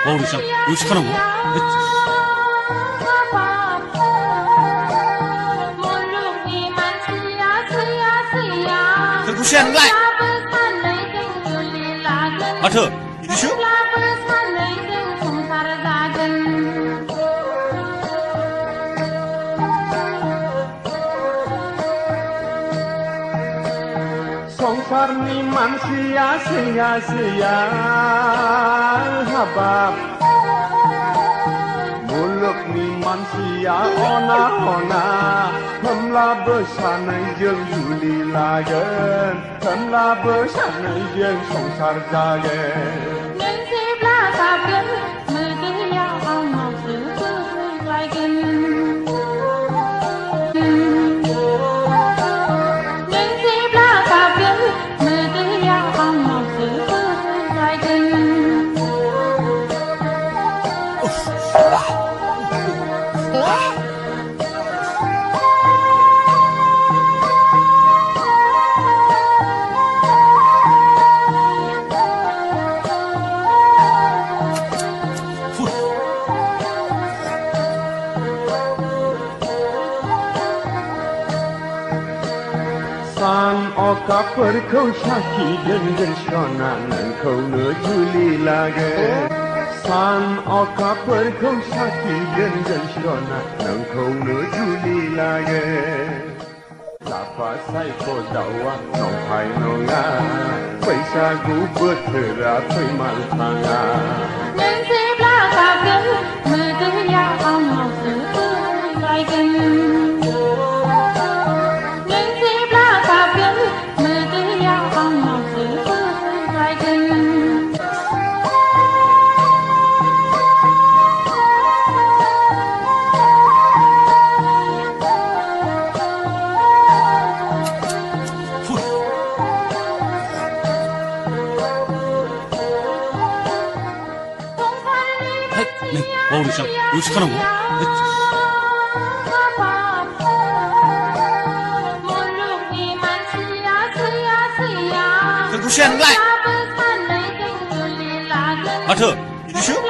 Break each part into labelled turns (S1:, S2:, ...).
S1: 마오리상 의식하는 거? Terkusen lại. À thưa, đi trước.
S2: সংসার ni manusia sia-sia habab muluk ni manusia ona-ona themlah bersanai jeung juli lagen themlah bersanai jeung songsar jagen
S3: nhân dịp là tạp gần mười cái nhau ông màu sứ lại gần nhân dịp là tạp gần mười cái nhau ông màu sứ lại gần
S2: San oka perkau syaki dengan syona nengkau ne juli lage San oka perkau syaki dengan syona nengkau ne juli lage Lapa sai ko dawa nong pai nonga Paisa gu bertera pai mal tanga
S3: nhân dịp là tạp gần mười cái nhau ông màu sứ lại gần
S1: 마오리상 의식하는 거? Terkusen lại. À thưa, đi trước.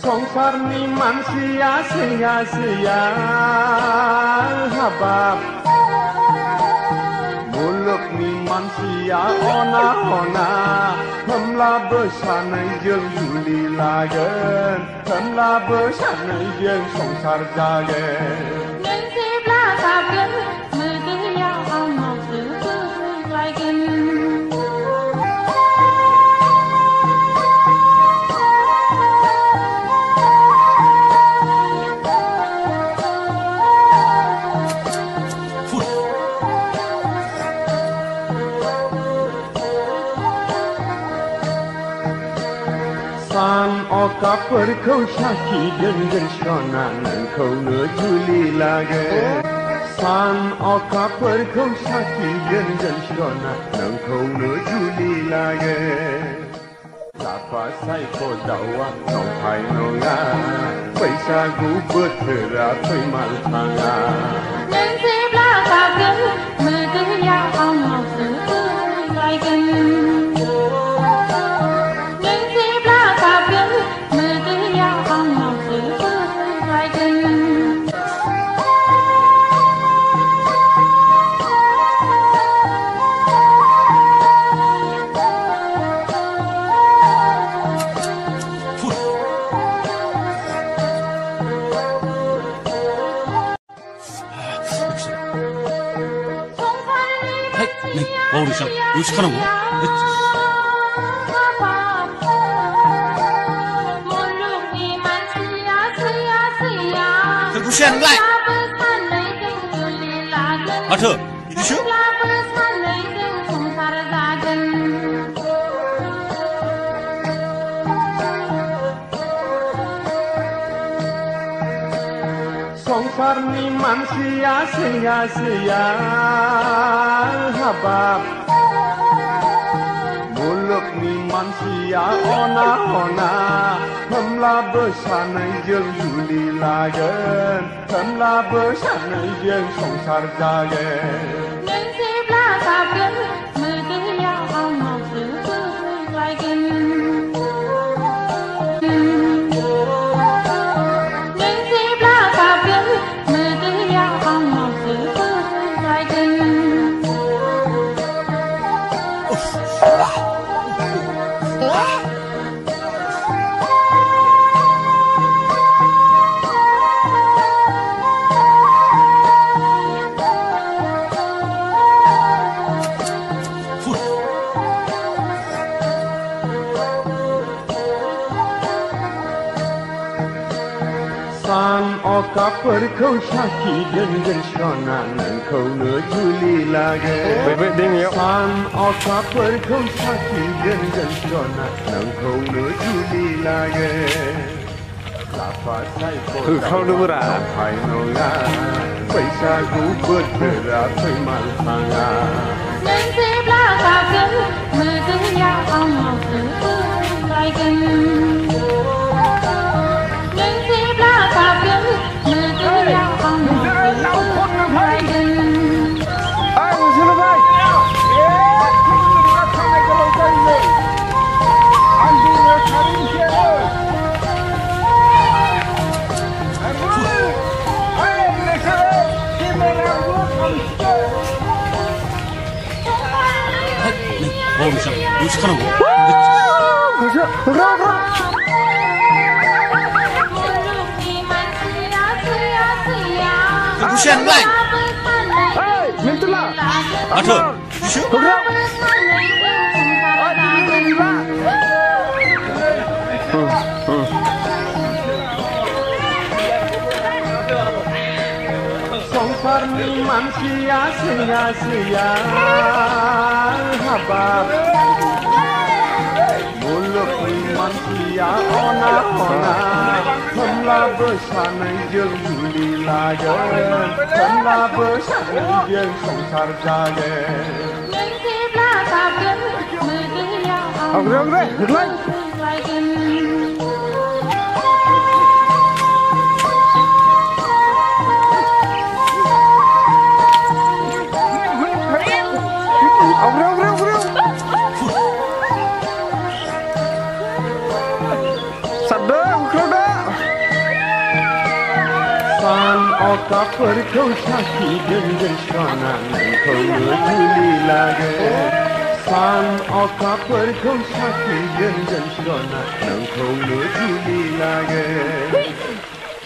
S2: Songsar ni manusia sia-sia habab muluk ni manusia ona-ona themlah bersanai jeung juli lagen themlah bersanai jeung songsar jagen
S3: nhân dịp là tạp gần mười cái nhau ông màu sứ lại gần
S2: San oka perkau syaki dengan syona nengkau ne juli lage San oka perkau syaki dengan syona nengkau ne juli lage Lapa sai ko dawa nong pai nonga Paisa gu bertera pai mal tanga
S3: nhân dịp là tạp gần mười cái nhau ông màu sứ lại gần nhân dịp là tạp gần mười cái nhau ông màu sứ lại gần
S1: 마오리상 의식하는 거? Terkusen lại. À thưa, đi trước.
S2: Songsar ni manusia sia-sia habab muluk ni manusia ona-ona होमब्लाबो सानैजों जुलि लागोन होमब्लाबो सानैजों संसार जागोन
S3: नों जेब्ला गाबगोन मोदैया आंनावसो बोहैलायगोन नों जेब्ला गाबगोन मोदैया आंनावसो बोहैलायगोन
S2: सान अखाफोरखौ साखि दोनगोन सना नोंखौनो जुलि लागोन सान अखाफोरखौ साखि दोनगोन सना नोंखौनो जुलि लागोन लाफा सायख'दावआ नंखाय नङा बैसागु बोथोरा फैमाल थाङा
S3: नों जेब्ला गाबगोन मोदैया आंनावसो बोहैलायगोन नों जेब्ला गाबगोन मोदैया आंनावसो बोहैलायगोन
S1: 마오리상 요식하는 거? 무시하는 거 아니야? 아저 유슈?
S2: संसारनि मानसिया sia-sia हाबाब मुलुगनि मानसिया अना-अना होमब्लाबो सानैजों जुलि लागोन होमब्लाबो सानैजों संसार जागोन
S3: नों जेब्ला गाबगोन मोदैया आंनावसो बोहैलायगोन
S2: सान अखाफोरखौ साखि दोनगोन सना नोंखौनो जुलि लागोन सान अखाफोरखौ साखि दोनगोन सना नोंखौनो जुलि लागोन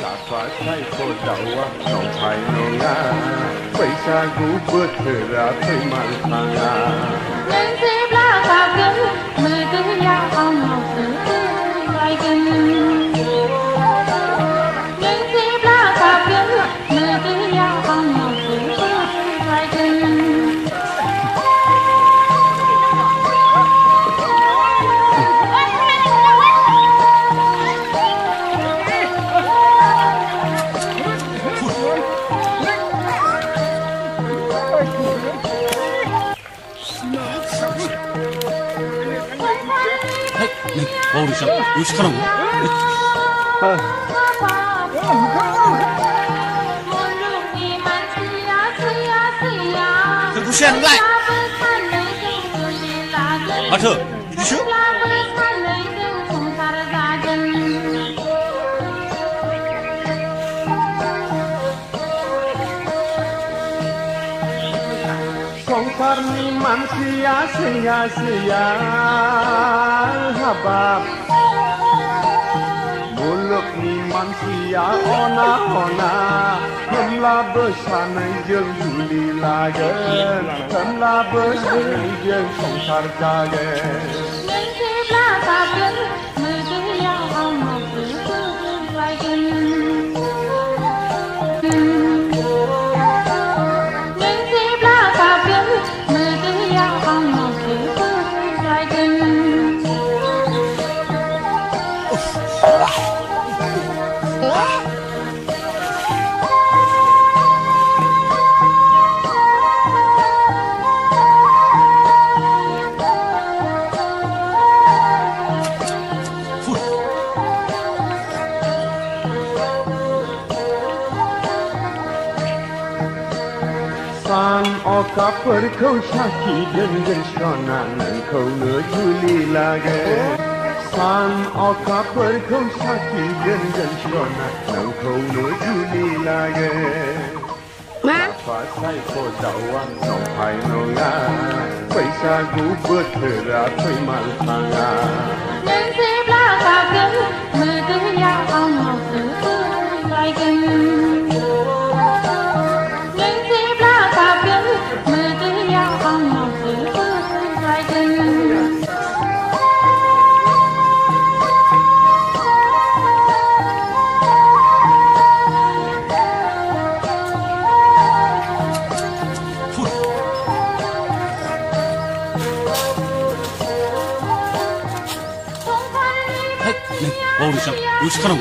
S2: लाफा सायख'दावआ नंखाय नङा बैसागु बोथोरा फैमाल थाङा
S3: नों जेब्ला गाबगोन मोदैया आंनावसो बोहैलायगोन नों जेब्ला गाबगोन मोदैया आंनावसो बोहैलायगोन
S1: 마오리상 요식하는 거? 무시하는 거 아니야? 아저 유슈?
S2: संसारनि मानसिया sia-sia हाबाब मुलुगनि मानसिया अना-अना होमब्लाबो सानैजों जुलि लागोन होमब्लाबो सानैजों संसार जागोन
S3: नों जेब्ला गाबगोन मोदैया आंनावसो बोहैलायगोन नों जेब्ला गाबगोन मोदैया आंनावसो बोहैलायगोन
S2: सान अखाफोरखौ साखि दोनगोन सना नोंखौनो जुलि लागोन सान अखाफोरखौ साखि दोनगोन सना नोंखौनो जुलि लागोन लाफा सायख' दाउआ नंखाय नङा बैसागु बोथोरा फैमाल थाङा
S3: नों जेब्ला गाबगोन मोदैया आंनावसो फैलायगोन नों जेब्ला गाबगोन मोदैया आंनावसो फैलायगोन
S1: 와우리상 요식하라고?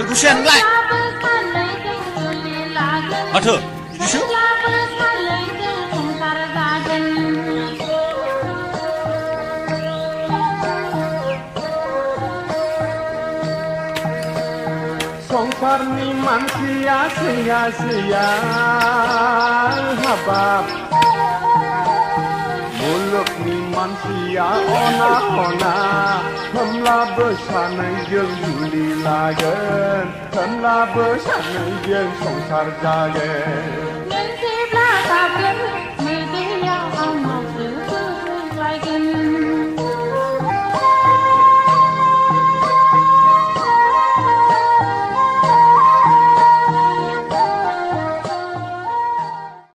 S1: Cứ xem lại thơ Yusuf
S2: संसारनि मानसिया sia-sia habab मुलुगनि मानसिया अना-अना होमब्लाबो सानैजों जुलि लागोन होमब्लाबो सानैजों संसार जागोन